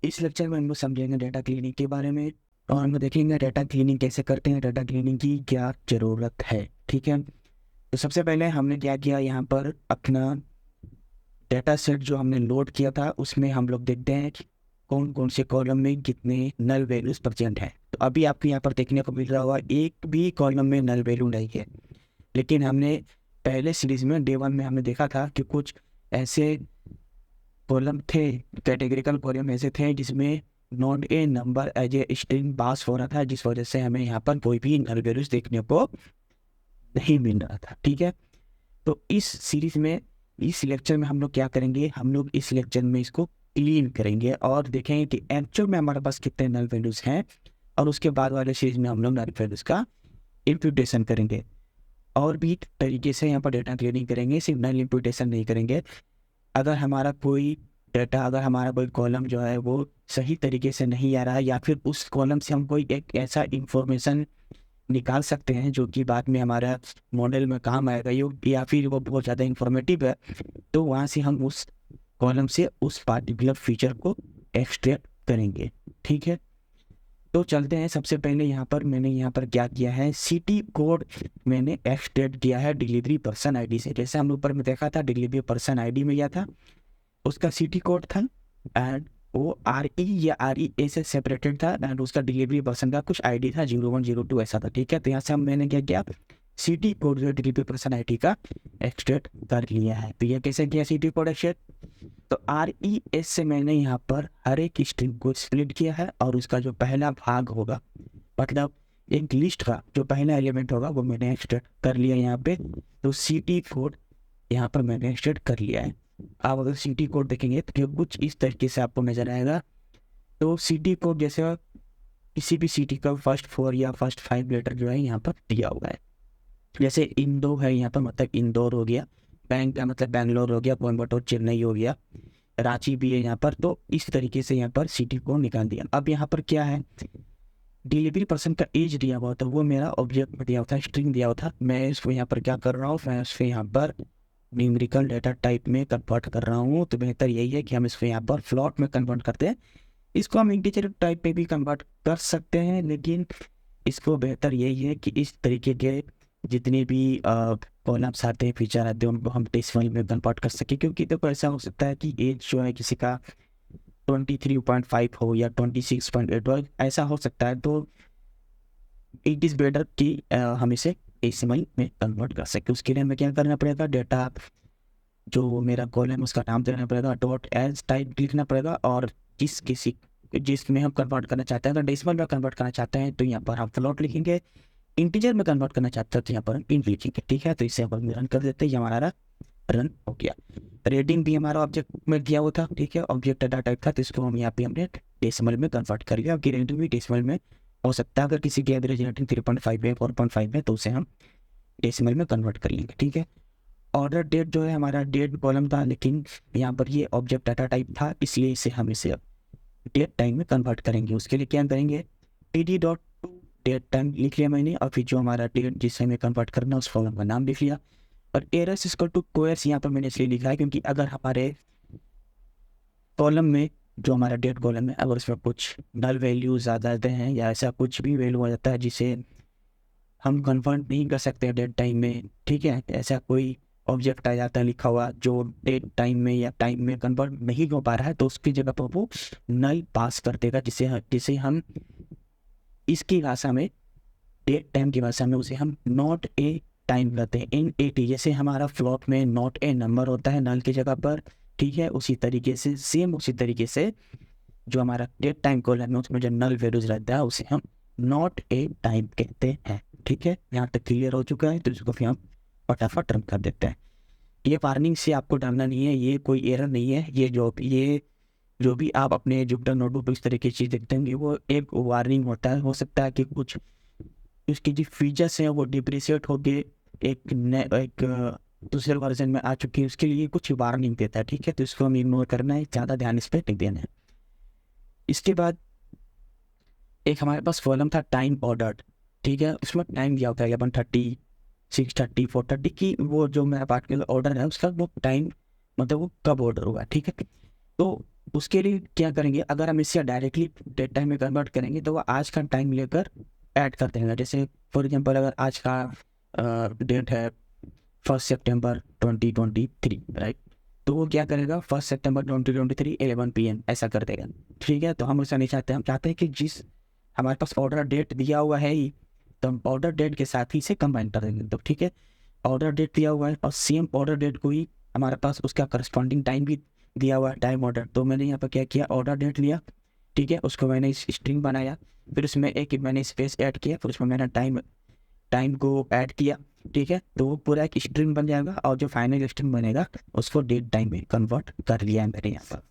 इस लेक्चर में हम लोग समझेंगे डेटा क्लीनिंग के बारे में और हम लोग देखेंगे डेटा क्लीनिंग कैसे करते हैं, डेटा क्लीनिंग की क्या ज़रूरत है। ठीक है, तो सबसे पहले हमने क्या किया, यहाँ पर अपना डेटा सेट जो हमने लोड किया था उसमें हम लोग देखते हैं कि कौन कौन से कॉलम में कितने नल वैल्यूज प्रेजेंट हैं। तो अभी आपको यहाँ पर देखने को मिल रहा होगा एक भी कॉलम में नल वैल्यू नहीं है, लेकिन हमने पहले सीरीज में डे वन में हमने देखा था कि कुछ ऐसे कॉलम थे, कैटेगरिकल कॉलम ऐसे थे जिसमें not a number as a string pass हो रहा था, जिस वजह से हमें यहाँ पर कोई भी नल वैल्यूज देखने को नहीं मिल रहा था। ठीक है, तो इस सीरीज में इस लेक्चर में हम लोग क्या करेंगे, हम लोग इस लेक्चर में इसको क्लीन करेंगे और देखेंगे कि एक्चुअल में हमारे पास कितने नल वैल्यूज हैं, और उसके बाद वाले सीरीज में हम लोग नल वैल्यूज का इम्प्यूटेशन करेंगे और भी तरीके से यहाँ पर डेटा क्लीनिंग करेंगे, सिर्फ नल इम्प्यूटेशन नहीं करेंगे। अगर हमारा कोई डेटा, अगर हमारा कोई कॉलम जो है वो सही तरीके से नहीं आ रहा है, या फिर उस कॉलम से हम कोई एक ऐसा इंफॉर्मेशन निकाल सकते हैं जो कि बाद में हमारा मॉडल में काम आएगा, या फिर वो बहुत ज़्यादा इंफॉर्मेटिव है, तो वहाँ से हम उस कॉलम से उस पार्टिकुलर फीचर को एक्सट्रैक्ट करेंगे। ठीक है, तो चलते हैं। सबसे पहले यहाँ पर मैंने यहाँ पर क्या किया है, सिटी कोड मैंने एक्सट्रैक्ट किया है डिलीवरी पर्सन आईडी से। जैसे हम ऊपर में देखा था, डिलीवरी पर्सन आईडी में क्या था, उसका सिटी कोड था एंड वो आर ई या आर ई ए से सेपरेटेड था, एंड उसका डिलीवरी पर्सन का कुछ आईडी था 0102 ऐसा था। ठीक है, तो यहाँ से हम मैंने क्या किया, सिटी कोड जो डिलीवरी पर्सन आईडी का एक्सट्रैक्ट कर लिया है। तो ये कैसे किया सिटी कोड एक्सट्रैक्ट, तो आर ई एस से मैंने यहाँ पर हर एक स्ट्रिंग को स्प्लिट किया है और उसका जो पहला भाग होगा, मतलब एक लिस्ट का जो पहला एलिमेंट होगा वो मैंने एक्सट्रैक्ट कर लिया यहाँ पे। तो सिटी कोड यहाँ पर मैंने एक्सट्रैक्ट कर लिया है। आप अगर सिटी कोड देखेंगे तो कुछ इस तरीके से आपको नजर आएगा। तो सिटी कोड जैसे किसी भी सिटी का फर्स्ट 4 या फर्स्ट 5 लेटर जो है यहाँ पर दिया हुआ है। जैसे इंदौर है यहाँ पर, मतलब इंदौर हो गया, बैंक का मतलब बैंगलोर हो गया, कोयम्बटूर चेन्नई हो गया, रांची भी है यहाँ पर। तो इस तरीके से यहाँ पर सिटी को निकाल दिया। अब यहाँ पर क्या है, डिलीवरी पर्सन का एज दिया हुआ था, वो मेरा ऑब्जेक्ट में दिया हुआ था, स्ट्रिंग दिया हुआ था। मैं इसको यहाँ पर क्या कर रहा हूँ, मैं इसको यहाँ पर न्यूमेरिकल डेटा टाइप में कन्वर्ट कर रहा हूँ। तो बेहतर यही है कि हम इसको यहाँ पर फ्लॉट में कन्वर्ट करते हैं। इसको हम इंटीजर टाइप में भी कन्वर्ट कर सकते हैं, लेकिन इसको बेहतर यही है कि इस तरीके के जितने भी कॉलम्स आते हैं, फीचर आते हैं, उनको हम डेसिमल में कन्वर्ट कर सकें। क्योंकि देखो ऐसा हो सकता है कि एज जो है किसी का 23.5 हो या 26.8 हो, ऐसा हो सकता है। तो इट इज़ बेटर कि हम इसे डेसिमल में कन्वर्ट कर सकें। उसके लिए हमें क्या करना पड़ेगा, डेटा जो मेरा कॉलम उसका नाम देना पड़ेगा, डॉट एज टाइप लिखना पड़ेगा, और जिसमें हम कन्वर्ट करना चाहते हैं, अगर डेसिमल में कन्वर्ट करना चाहते हैं तो यहाँ पर हम फ्लोट लिखेंगे, इंटीजर में कन्वर्ट करना चाहते हैं तो यहाँ पर हम इंट लिखेंगे। ठीक है, तो इसे हम रन कर देते हैं, ये हमारा रन हो गया। रेटिंग भी हमारा ऑब्जेक्ट में दिया हुआ था। ठीक है, ऑब्जेक्ट डाटा टाइप था, तो इसको हम यहाँ पे हमने डेसिमल में कन्वर्ट कर लिया। आपकी रेटिंग भी डेसिमल में हो सकता है, अगर किसी की एवरेज रेटिंग 3.5 है, 4.5 है, तो उसे हम डेसिमल में कन्वर्ट कर लेंगे। ठीक है, ऑर्डर डेट जो है हमारा डेट कॉलम था, लेकिन यहाँ पर ये ऑब्जेक्ट डाटा टाइप था, इसलिए इसे हम इसे डेट टाइम में कन्वर्ट करेंगे। उसके लिए क्या करेंगे, T dot to date time लिख लिया मैंने, और फिर जो हमारा डेट जिसे हमें कन्वर्ट करना है उस कॉलम का नाम लिख लिया। और एरर्स इक्वल टू कोएर्स यहाँ पर मैंने इसलिए लिखा है क्योंकि अगर हमारे कॉलम में, जो हमारा डेट कॉलम है, अगर उसमें कुछ नल वैल्यू ज़्यादा आते हैं या ऐसा कुछ भी वैल्यू आ जाता है जिसे हम कन्वर्ट नहीं कर सकते डेट टाइम में, ठीक है, ऐसा कोई ऑब्जेक्ट आ जाता है लिखा हुआ जो डेट टाइम में या टाइम में कन्वर्ट नहीं हो पा रहा है, तो उसकी जगह पर वो नल पास कर देगा, जिसे हम इसकी भाषा में, डेट टाइम की भाषा में, उसे हम नॉट ए टाइम कहते हैं, इन ए टी। जैसे हमारा फ्लॉट में नॉट ए नंबर होता है नल की जगह पर, ठीक है, उसी तरीके से सेम उसी तरीके से जो हमारा डेट टाइम कॉलम है उसमें जो नल वैल्यूज रहता है उसे हम नॉट ए टाइम कहते हैं। ठीक है, यहाँ तक क्लियर हो चुका है, तो इसको फिर हम फटाफट रन कर देते हैं। ये वार्निंग से आपको डरना नहीं है, ये कोई एरर नहीं है। ये जो भी आप अपने जुपिटर नोटबुक पर इस तरह की चीज़ देखते हैं, वो एक वार्निंग होता है। हो सकता है कि कुछ उसकी जो फीचर्स हैं वो डिप्रिशिएट होके एक दूसरे वर्जन में आ चुकी है, उसके लिए कुछ वार्निंग देता है। ठीक है, तो इसको हम इग्नोर करना है, ज़्यादा ध्यान इस पर नहीं देना है। इसके बाद एक हमारे पास कॉलम था टाइम ऑर्डर्ड। ठीक है, उसमें टाइम दिया होता है 11:30, 6:30, 4:30 की, वो जो मेरा पार्टिकुलर ऑर्डर है उसका वो टाइम, मतलब वो कब ऑर्डर हुआ। ठीक है, तो उसके लिए क्या करेंगे, अगर हम इससे डायरेक्टली डेट टाइम में कन्वर्ट करेंगे तो वो आज का टाइम लेकर ऐड कर देंगे। जैसे फॉर एग्जांपल अगर आज का डेट है 1 सितंबर 2023, राइट, तो वो क्या करेगा 1 सितंबर 2023 11 PM ऐसा कर देगा। ठीक है, तो हम ऐसा नहीं चाहते, हम चाहते हैं कि जिस हमारे पास ऑर्डर डेट दिया हुआ है ही, तो हम ऑर्डर डेट के साथ ही इसे कंबाइन कर देंगे। तो ठीक है, ऑर्डर डेट दिया हुआ है और सेम ऑर्डर डेट को ही हमारे पास उसका करस्पॉन्डिंग टाइम भी दिया हुआ है, टाइम ऑर्डर। तो मैंने यहाँ पर क्या किया, ऑर्डर डेट लिया, ठीक है, उसको मैंने स्ट्रिंग बनाया, फिर उसमें एक मैंने स्पेस ऐड किया, फिर उसमें मैंने टाइम को ऐड किया। ठीक है, तो वो पूरा एक स्ट्रिंग बन जाएगा और जो फाइनल स्ट्रिंग बनेगा उसको डेट टाइम में कन्वर्ट कर लिया है मैंने यहाँ पर।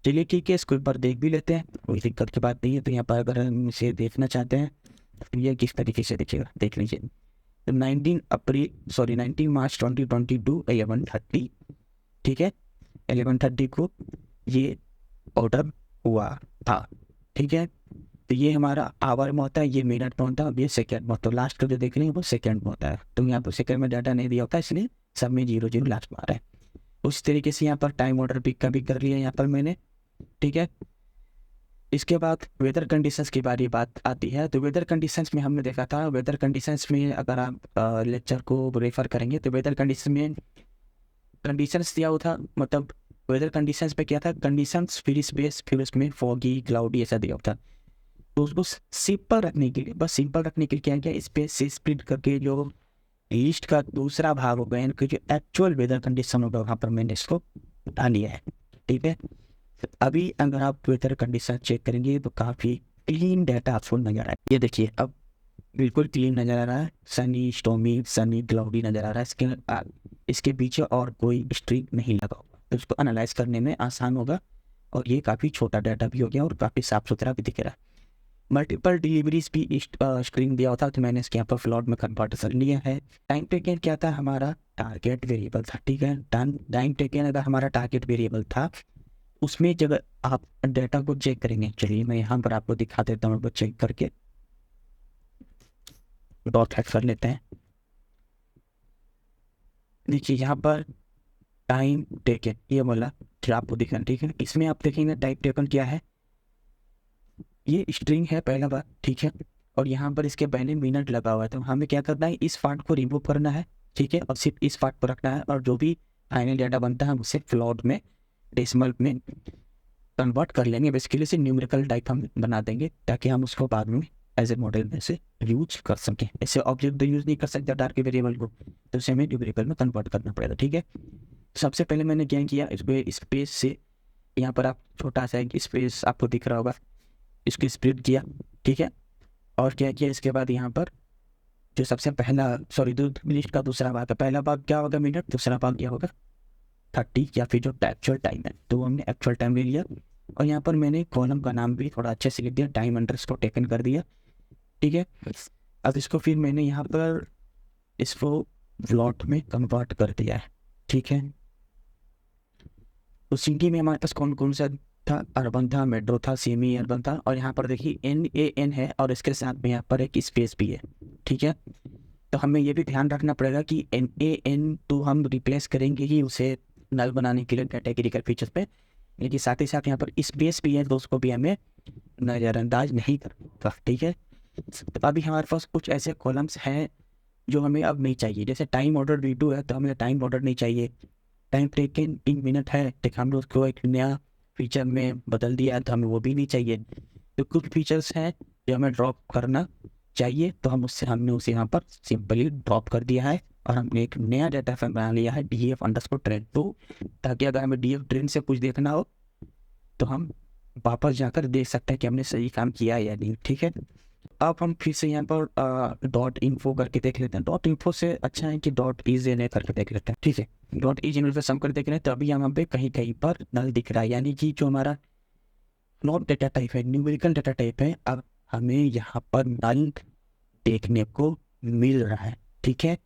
चलिए ठीक है, इसको एक बार देख भी लेते हैं, कोई दिक्कत की बात नहीं है। तो यहाँ पर अगर हम इसे देखना चाहते हैं तो ये किस तरीके से देखिएगा, देख लीजिए। तो 19 मार्च 2022 11:30, ठीक है, 11:30 को ये ऑर्डर हुआ था। ठीक है, तो ये हमारा आवर में होता है, ये मिनट में होता है, अब ये सेकंड में होता है। लास्ट का जो देख रहे हैं वो सेकंड में होता है, तो यहाँ पर सेकंड में डाटा नहीं दिया होता, इसलिए सब में 0 0 लास्ट में आ रहा है। उस तरीके से यहाँ पर टाइम ऑर्डर पिक का भी कर लिया यहाँ पर मैंने। ठीक है, इसके बाद वेदर कंडीशंस की बात आती है। तो वेदर कंडीशंस में हमने देखा था, वेदर कंडीशंस में अगर आप लेक्चर को रेफर करेंगे तो वेदर कंडीशन में कंडीशंस दिया हुआ था, मतलब वेदर कंडीशंस पे क्या था, कंडीशंस फिर स्पेस, फिर उसमें फॉगी क्लाउडी ऐसा दिया हुआ था। तो उसको सिंपल रखने के लिए, बस सिंपल रखने के लिए क्या किया, स्पेस से स्प्लिट करके जो लिस्ट का दूसरा भाग होगा, यानी जो एक्चुअल वेदर कंडीशन होगा वहाँ पर मैंने इसको उठा लिया है। ठीक है, अभी अगर आप वेदर कंडीशन चेक करेंगे तो काफ़ी क्लीन डाटा आपको नजर आए। ये देखिए, अब बिल्कुल क्लीन नज़र आ रहा है, सनी स्टॉमी सनी क्लाउडी नज़र आ रहा है। इसके पीछे और कोई स्ट्रिंग नहीं लगा होगा, तो इसको एनालाइज करने में आसान होगा। और ये काफ़ी छोटा डाटा भी हो गया और काफ़ी साफ सुथरा भी दिख रहा है। मल्टीपल डिलीवरीज भी स्ट्रिंग दिया होता, तो मैंने इसके यहाँ पर फ्लोट में कन्वर्ट कर लिया है। टाइम टेकन क्या था, हमारा टारगेट वेरिएबल था। ठीक है, टाइम टेकन अगर हमारा टारगेट वेरिएबल था, उसमें जब आप डाटा को चेक करेंगे, चलिए मैं यहाँ पर आपको दिखा देता हूँ, चेक करके डॉट हैक कर लेते हैं। देखिए यहाँ पर टाइम टेकन ये बोला, फिर आपको दिखना। ठीक है, इसमें आप देखेंगे टाइम टेकन क्या है, ये स्ट्रिंग है पहला बार। ठीक है, और यहाँ पर इसके पहले मिनट लगा हुआ है, तो हमें क्या करना है, इस पार्ट को रिमूव करना है। ठीक है, और सिर्फ इस पार्ट को रखना है, और जो भी फाइनल डाटा बनता है उसे फ्लोट में, डेसिमल में कन्वर्ट कर लेंगे। बेसिकली से न्यूमेरिकल टाइप हम बना देंगे, ताकि हम उसको बाद में एज ए मॉडल में से यूज कर सकें। ऐसे ऑब्जेक्ट तो यूज़ नहीं कर सकते डाटा के वेरिएबल को, तो उसे हमें न्यूमेरिकल में कन्वर्ट करना पड़ेगा। ठीक है, सबसे पहले मैंने क्या किया, इसको स्पेस से, यहाँ पर आप छोटा सा एक स्पेस आपको दिख रहा होगा, इसको स्प्लिट किया। ठीक है, और क्या किया, इसके बाद यहाँ पर जो सबसे पहला लिस्ट का दूसरा भाग है, पहला भाग क्या होगा मिनट, दूसरा भाग क्या होगा 30, या फिर जो एक्चुअल टाइम है, तो हमने एक्चुअल टाइम ले लिया। और यहाँ पर मैंने कॉलम का नाम भी थोड़ा अच्छे से लिख दिया, टाइम अंडरस्कोर टेकन कर दिया। ठीक है, अब इसको फिर मैंने यहाँ पर इसको फ्लोट में कन्वर्ट कर दिया है। ठीक है, तो सिटी में हमारे पास कौन कौन सा था, अर्बन था, मेट्रो था, सेमी अर्बन था, और यहाँ पर देखिए NAN है, और इसके साथ में यहाँ पर एक स्पेस भी है। ठीक है, तो हमें ये भी ध्यान रखना पड़ेगा कि NAN तो हम रिप्लेस करेंगे ही उसे नल बनाने के लिए कैटेगरिकल फीचर्स पे, लेकिन साथ ही साथ यहाँ पर स्पेस भी है, तो उसको भी हमें नज़रअंदाज नहीं करना। ठीक है, तो अभी हमारे पास कुछ ऐसे कॉलम्स हैं जो हमें अब नहीं चाहिए, जैसे टाइम ऑर्डर V2 है, तो हमें टाइम ऑर्डर नहीं चाहिए। टाइम टेकन इन मिनट है, तो हमने उसको एक नया फीचर में बदल दिया है, तो हमें वो भी नहीं चाहिए। तो कुछ फीचर्स हैं जो हमें ड्रॉप करना चाहिए, तो हमने उसे यहाँ पर सिंपली ड्रॉप कर दिया है, और हमने एक नया डाटा फ्रेम बना लिया है DF_trend, तो ताकि अगर हमें DF ट्रेंड से कुछ देखना हो तो हम वापस जाकर देख सकते हैं कि हमने सही काम किया या नहीं। ठीक है, अब हम फिर से यहाँ पर .info करके देख लेते हैं। .info से अच्छा है कि .ejn करके देख लेते हैं। ठीक है, .ejn पे सम कर देख रहे हैं, तो अभी यहाँ पे कहीं कहीं पर नल दिख रहा है, यानी कि जो हमारा नॉट डेटा टाइप है, न्यूमेरिकल डाटा टाइप है, अब हमें यहाँ पर नल देखने को मिल रहा है। ठीक है,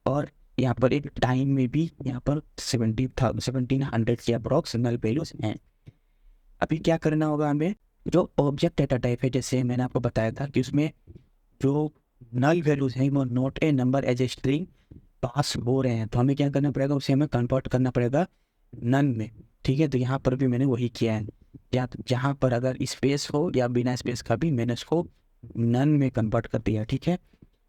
और यहाँ पर एक टाइम में भी यहाँ पर 1700 के अप्रॉक्स नल वैल्यूज हैं। अभी क्या करना होगा, हमें जो ऑब्जेक्ट डेटा टाइप है, जैसे मैंने आपको बताया था कि उसमें जो नल वैल्यूज हैं वो not a number as a string pass हो रहे हैं, तो हमें क्या करना पड़ेगा, उसे हमें कन्वर्ट करना पड़ेगा नन में। ठीक है, तो यहाँ पर भी मैंने वही किया है, या तो जहाँ पर अगर स्पेस हो या बिना स्पेस का भी मैंने उसको नन में कन्वर्ट कर दिया। ठीक है,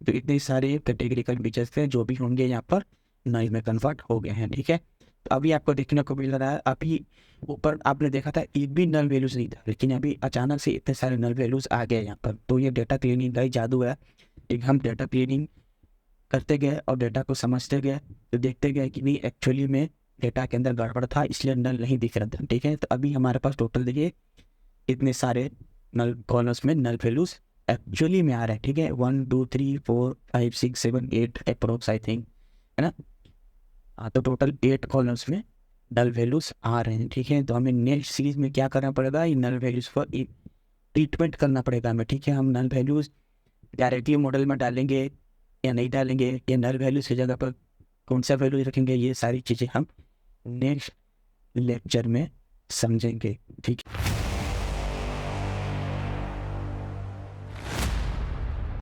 तो इतने सारे कैटेगरिकल फीचर्स थे जो भी होंगे यहाँ पर नल में कन्वर्ट हो गए हैं। ठीक है, तो अभी आपको देखने को मिल रहा है, अभी ऊपर आपने देखा था एक भी नल वैल्यूज नहीं था, लेकिन अभी अचानक से इतने सारे नल वैल्यूज आ गए यहाँ पर। तो ये डेटा क्लीनिंग का ही जादू है। एक हम डेटा क्लीनिंग करते गए और डेटा को समझते गए, तो देखते गए कि नहीं एक्चुअली में डेटा के अंदर गड़बड़ था, इसलिए नल नहीं दिख रहा था। ठीक है, तो अभी हमारे पास टोटल देखिए इतने सारे नल कॉलम्स में नल वैल्यूज एक्चुअली में आ रहे हैं। ठीक है, 1 2 3 4 5 6 7 8 अप्रोक्स आई थिंक, है ना। हाँ, तो टोटल 8 कॉलम्स में नल वैल्यूज आ रहे हैं। ठीक है, तो हमें नेक्स्ट सीरीज में क्या करना पड़ेगा, ये नल वैल्यूज पर ट्रीटमेंट करना पड़ेगा हमें। ठीक है, हम नल वैल्यूज डायरेक्टली मॉडल में डालेंगे या नहीं डालेंगे, या नल वैल्यूज की जगह पर कौन सा वैल्यू रखेंगे, ये सारी चीज़ें हम नेक्स्ट लेक्चर में समझेंगे। ठीक है।